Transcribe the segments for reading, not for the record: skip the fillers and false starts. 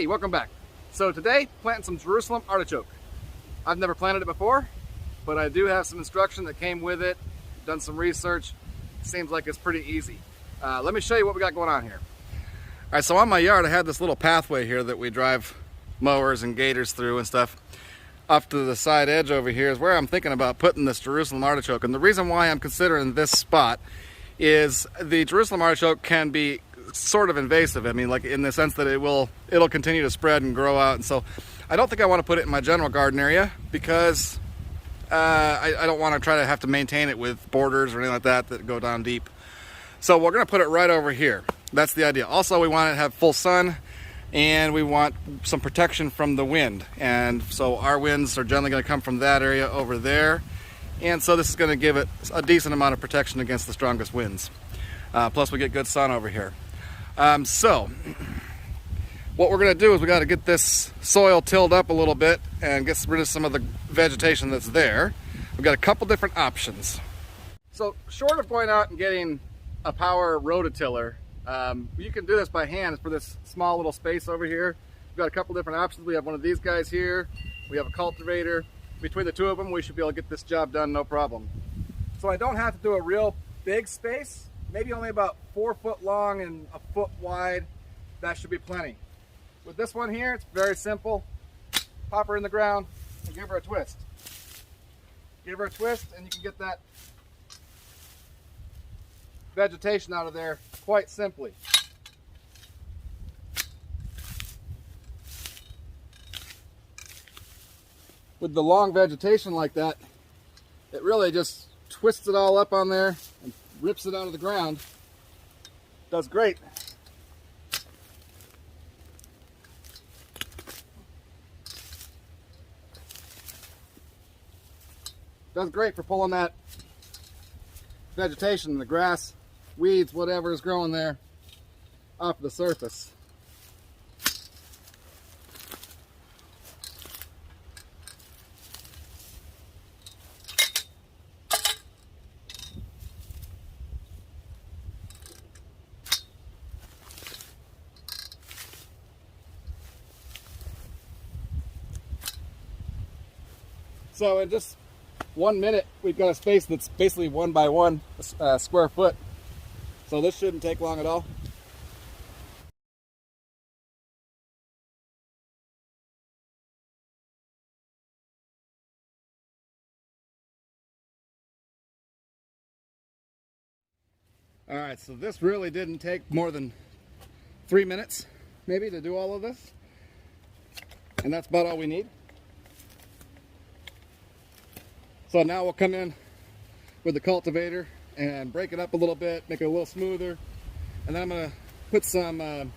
Hey, welcome back. So today, planting some Jerusalem artichoke. I've never planted it before, but I do have some instruction that came with it. Done some research. Seems like it's pretty easy. Let me show you what we got going on here. All right, so on my yard, I had this little pathway here that we drive mowers and gators through and stuff. Off to the side edge over here is where I'm thinking about putting this Jerusalem artichoke. And the reason why I'm considering this spot is the Jerusalem artichoke can be sort of invasive. I mean, like in the sense that it'll continue to spread and grow out. And so I don't think I want to put it in my general garden area because I don't want to try to have to maintain it with borders or anything like that go down deep. So we're going to put it right over here. That's the idea. Also, we want it to have full sun and we want some protection from the wind. And so our winds are generally going to come from that area over there. And so this is going to give it a decent amount of protection against the strongest winds. Plus we get good sun over here. So what we're going to do is we got to get this soil tilled up a little bit and get rid of some of the vegetation that's there. We've got a couple different options. So short of going out and getting a power rototiller, you can do this by hand for this small little space over here. We've got a couple different options. We have one of these guys here. We have a cultivator. Between the two of them, we should be able to get this job done no problem. So I don't have to do a real big space, maybe only about 4 foot long and a foot wide. That should be plenty. With this one here, it's very simple. Pop her in the ground and give her a twist. Give her a twist and you can get that vegetation out of there quite simply. With the long vegetation like that, it really just twists it all up on there and rips it out of the ground. Does great. Does great for pulling that vegetation, the grass, weeds, whatever is growing there off the surface. So in just 1 minute, we've got a space that's basically 1 by 1 square foot. So this shouldn't take long at all. All right, so this really didn't take more than 3 minutes, maybe, to do all of this. And that's about all we need. So now we'll come in with the cultivator and break it up a little bit, make it a little smoother, and then I'm going to put some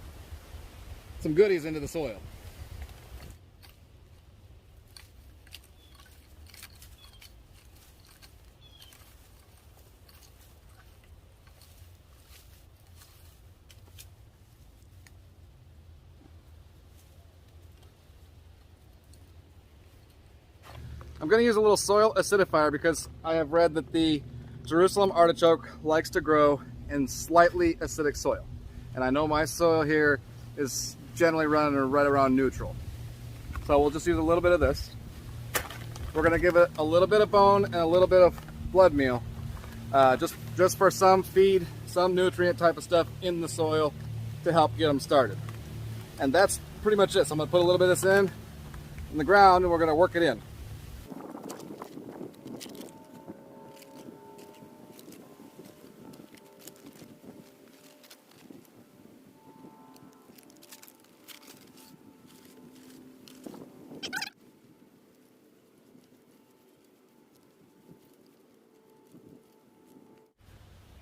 goodies into the soil. I'm going to use a little soil acidifier because I have read that the Jerusalem artichoke likes to grow in slightly acidic soil. And I know my soil here is generally running right around neutral. So we'll just use a little bit of this. We're going to give it a little bit of bone and a little bit of blood meal. Just for some feed, some nutrient type of stuff in the soil to help get them started. And that's pretty much it. So I'm going to put a little bit of this in the ground and we're going to work it in.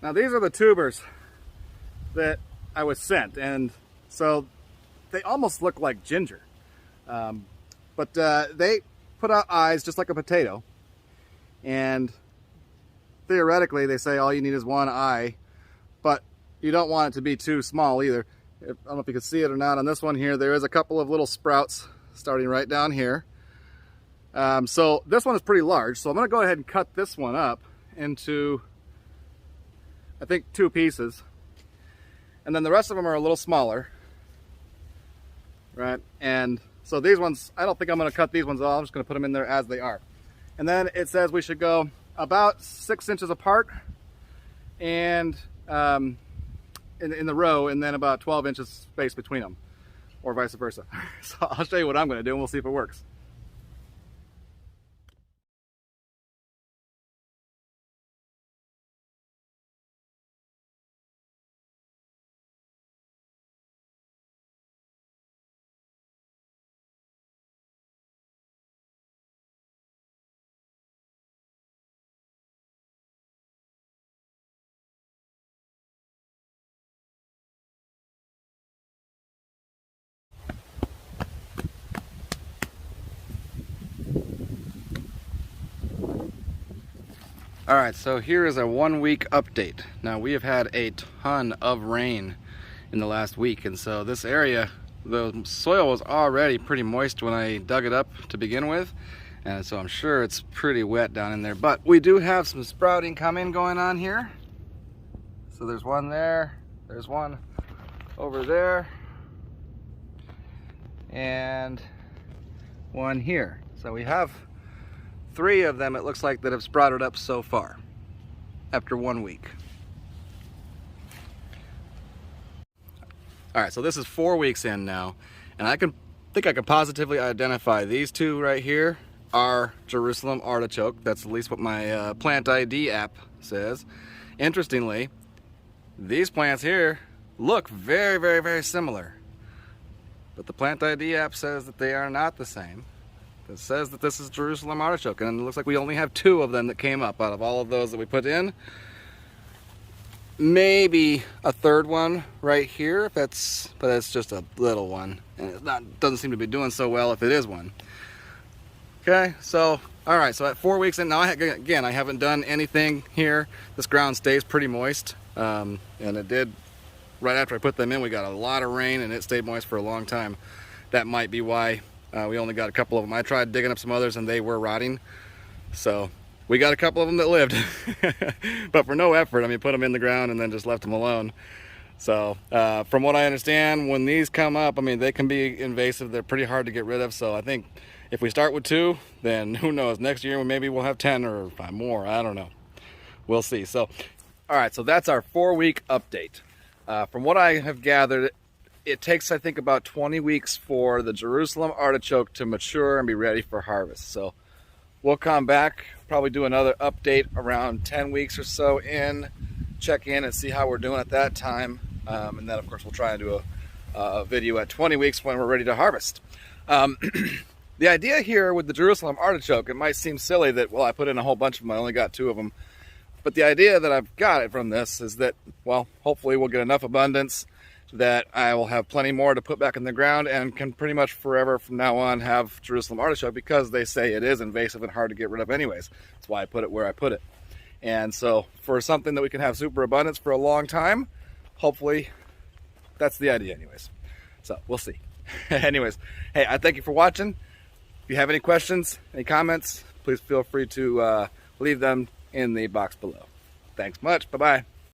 Now these are the tubers that I was sent, and so they almost look like ginger. But they put out eyes just like a potato, and theoretically they say all you need is one eye, but you don't want it to be too small either. I don't know if you can see it or not. On this one here, there is a couple of little sprouts starting right down here. So this one is pretty large, so I'm going to go ahead and cut this one up into, I think, 2 pieces, and then the rest of them are a little smaller. right? And so these ones, I don't think I'm going to cut these ones off. I'm just going to put them in there as they are. And then it says we should go about 6 inches apart and in the row, and then about 12 inches space between them, or vice versa. So I'll show you what I'm going to do and we'll see if it works. All right, so here is a 1 week update. Now we have had a ton of rain in the last week, and so this area, the soil was already pretty moist when I dug it up to begin with, and so I'm sure it's pretty wet down in there. But we do have some sprouting going on here. So there's one there, there's one over there, and one here. So we have 3 of them, it looks like, that have sprouted up so far after 1 week. All right, so this is 4 weeks in now, and I think I can positively identify these 2 right here are Jerusalem Artichoke. That's at least what my plant ID app says. Interestingly, these plants here look very, very, very similar, but the plant ID app says that they are not the same. It says that this is Jerusalem Artichoke, and it looks like we only have 2 of them that came up out of all of those that we put in. Maybe a 3rd one right here, but it's just a little one, and it doesn't seem to be doing so well if it is one. Okay, so all right, so at 4 weeks in now, again, I haven't done anything here. This ground stays pretty moist, and it did right after I put them in. We got a lot of rain, and it stayed moist for a long time. That might be why. We only got a couple of them. I tried digging up some others and they were rotting. So we got a couple of them that lived, but for no effort. I mean, put them in the ground and then just left them alone. So from what I understand, when these come up, I mean, they can be invasive. They're pretty hard to get rid of. So I think if we start with 2, then who knows, next year maybe we'll have 10 or 5 more. I don't know. We'll see. So, all right, so that's our 4 week update. From what I have gathered, it takes, I think, about 20 weeks for the Jerusalem Artichoke to mature and be ready for harvest. So we'll come back, probably do another update around 10 weeks or so in, check in and see how we're doing at that time. And then, of course, we'll try and do a video at 20 weeks when we're ready to harvest. The idea here with the Jerusalem Artichoke, it might seem silly that, well, I put in a whole bunch of them, I only got 2 of them. But the idea that I've got it from this is that, well, hopefully we'll get enough abundance that I will have plenty more to put back in the ground and can pretty much forever from now on have Jerusalem Artichoke, because they say it is invasive and hard to get rid of anyways. That's why I put it where I put it. And so for something that we can have super abundance for a long time, hopefully that's the idea anyways. So we'll see. Anyways, hey, I thank you for watching. If you have any questions, any comments, please feel free to leave them in the box below. Thanks much. Bye-bye.